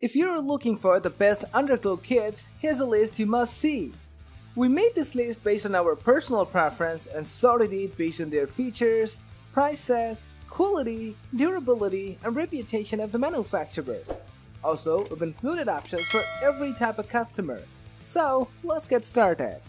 If you're looking for the best Underglow kits, here's a list you must see. We made this list based on our personal preference and sorted it based on their features, prices, quality, durability, and reputation of the manufacturers. Also, we've included options for every type of customer. So, let's get started.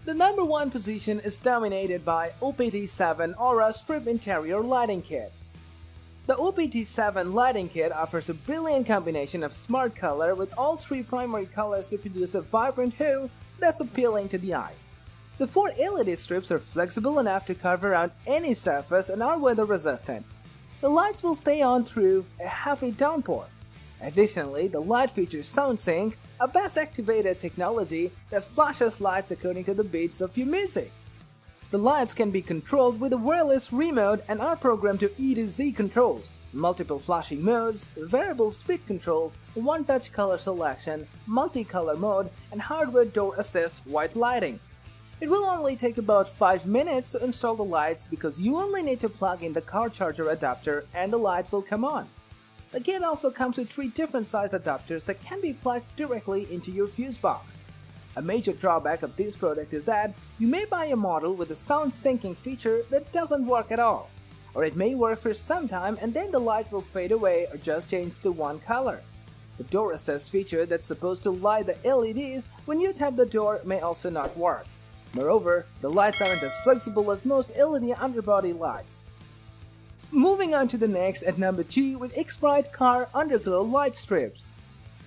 The number one position is dominated by OPT7 Aura Strip Interior Lighting Kit. The OPT7 lighting kit offers a brilliant combination of smart color with all three primary colors to produce a vibrant hue that's appealing to the eye. The 4 LED strips are flexible enough to cover around any surface and are weather resistant. The lights will stay on through a heavy downpour. Additionally, the light features SoundSync, a bass-activated technology that flashes lights according to the beats of your music. The lights can be controlled with a wireless remote and are programmed to E to Z controls, multiple flashing modes, variable speed control, one-touch color selection, multicolor mode, and hardware door assist white lighting. It will only take about 5 minutes to install the lights because you only need to plug in the car charger adapter and the lights will come on. The kit also comes with 3 different size adapters that can be plugged directly into your fuse box. A major drawback of this product is that you may buy a model with a sound syncing feature that doesn't work at all, or it may work for some time and then the light will fade away or just change to one color. The door assist feature that's supposed to light the LEDs when you tap the door may also not work. Moreover, the lights aren't as flexible as most LED underbody lights. Moving on to the next at number 2 with Xprite Car Underglow Light Strips.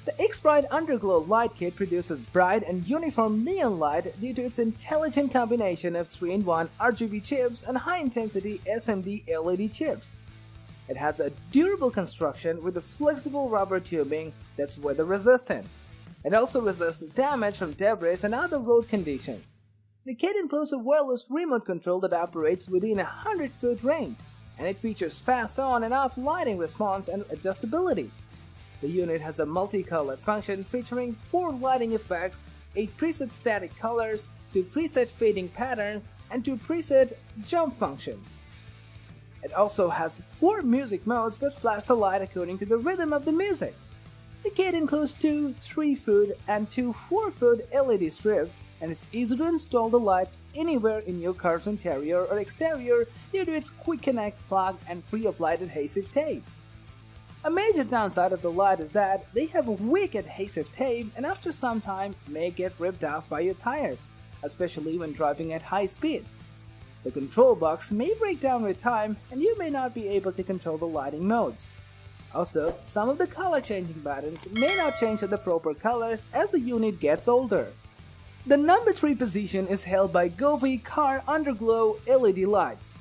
The Xprite Underglow Light Kit produces bright and uniform neon light due to its intelligent combination of 3-in-1 RGB chips and high-intensity SMD LED chips. It has a durable construction with a flexible rubber tubing that's weather-resistant. It also resists damage from debris and other road conditions. The kit includes a wireless remote control that operates within a 100-foot range, and it features fast on and off lighting response and adjustability. The unit has a multicolor function featuring 4 lighting effects, 8 preset static colors, 2 preset fading patterns, and 2 preset jump functions. It also has 4 music modes that flash the light according to the rhythm of the music. The kit includes 2 3-foot and 2 4-foot LED strips, and it's easy to install the lights anywhere in your car's interior or exterior due to its quick connect plug and pre-applied adhesive tape. A major downside of the light is that they have a weak adhesive tape and after some time may get ripped off by your tires, especially when driving at high speeds. The control box may break down with time and you may not be able to control the lighting modes. Also, some of the color changing buttons may not change to the proper colors as the unit gets older. The number 3 position is held by Govee Car Underglow LED Lights.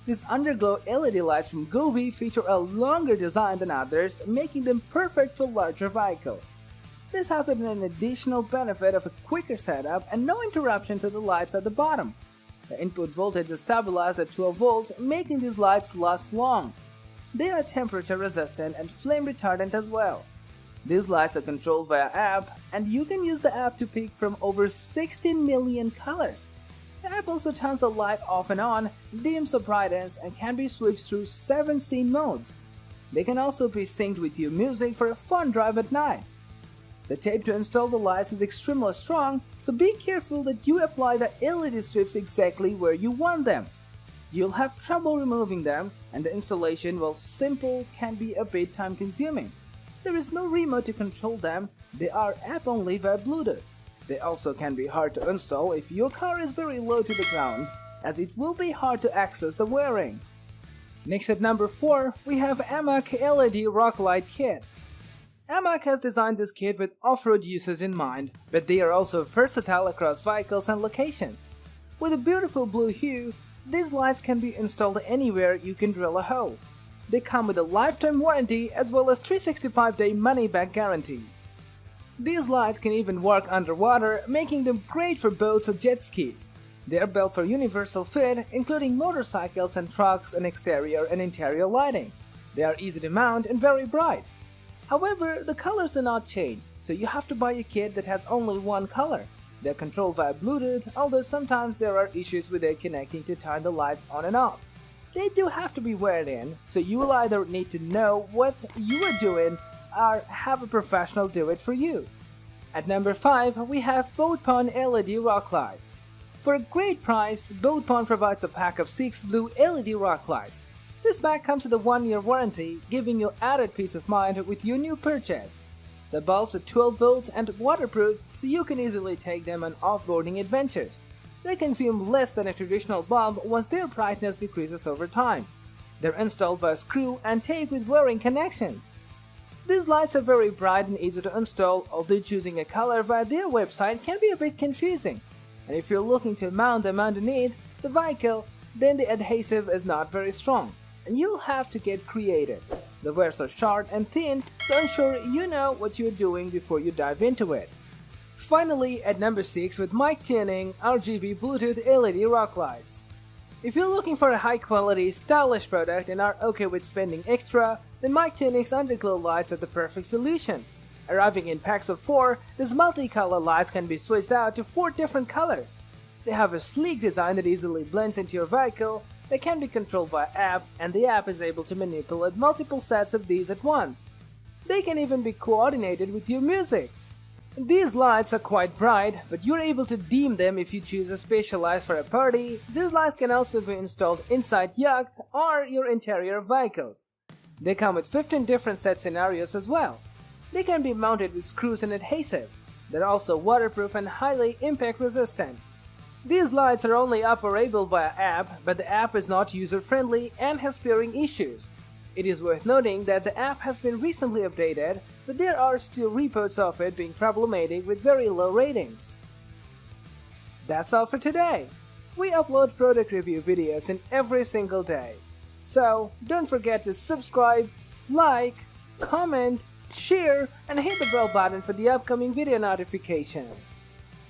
These Underglow LED lights from Govee feature a longer design than others, making them perfect for larger vehicles. This has an additional benefit of a quicker setup and no interruption to the lights at the bottom. The input voltage is stabilized at 12 volts, making these lights last long. They are temperature resistant and flame retardant as well. These lights are controlled via app and you can use the app to pick from over 16 million colors. The app also turns the light off and on, dims or brightens and can be switched through 7 scene modes. They can also be synced with your music for a fun drive at night. The tape to install the lights is extremely strong, so be careful that you apply the LED strips exactly where you want them. You'll have trouble removing them, and the installation, while simple, can be a bit time consuming. There is no remote to control them, they are app only via Bluetooth. They also can be hard to install if your car is very low to the ground, as it will be hard to access the wiring. Next at number 4, we have Amak LED Rock Light Kit. Amak has designed this kit with off-road uses in mind, but they are also versatile across vehicles and locations. With a beautiful blue hue, these lights can be installed anywhere you can drill a hole. They come with a lifetime warranty as well as 365-day money-back guarantee. These lights can even work underwater, making them great for boats or jet skis. They are built for universal fit, including motorcycles and trucks and exterior and interior lighting. They are easy to mount and very bright. However, the colors do not change, so you have to buy a kit that has only one color. They're controlled via Bluetooth, although sometimes there are issues with their connecting to turn the lights on and off. They do have to be wired in, so you will either need to know what you are doing or have a professional do it for you. At number 5, we have Botepon LED rock lights. For a great price, Botepon provides a pack of 6 blue LED rock lights. This pack comes with a 1-year warranty, giving you added peace of mind with your new purchase. The bulbs are 12 volts and waterproof, so you can easily take them on off-boarding adventures. They consume less than a traditional bulb once their brightness decreases over time. They're installed by a screw and tape with wiring connections. These lights are very bright and easy to install, although choosing a color via their website can be a bit confusing. And if you're looking to mount them underneath the vehicle, then the adhesive is not very strong, and you'll have to get creative. The wires are short and thin, so ensure you know what you're doing before you dive into it. Finally, at number 6 with Mictuning RGB Bluetooth LED rock lights. If you're looking for a high-quality, stylish product and are okay with spending extra, then Mictuning's Underglow lights are the perfect solution. Arriving in packs of 4, these multi-color lights can be switched out to 4 different colors. They have a sleek design that easily blends into your vehicle. They can be controlled via app, and the app is able to manipulate multiple sets of these at once. They can even be coordinated with your music. These lights are quite bright, but you're able to dim them if you choose a specialized for a party. These lights can also be installed inside yacht or your interior vehicles. They come with 15 different set scenarios as well. They can be mounted with screws and adhesive. They're also waterproof and highly impact resistant. These lights are only operable via app, but the app is not user-friendly and has pairing issues. It is worth noting that the app has been recently updated, but there are still reports of it being problematic with very low ratings. That's all for today. We upload product review videos in every single day. So don't forget to subscribe, like, comment, share, and hit the bell button for the upcoming video notifications.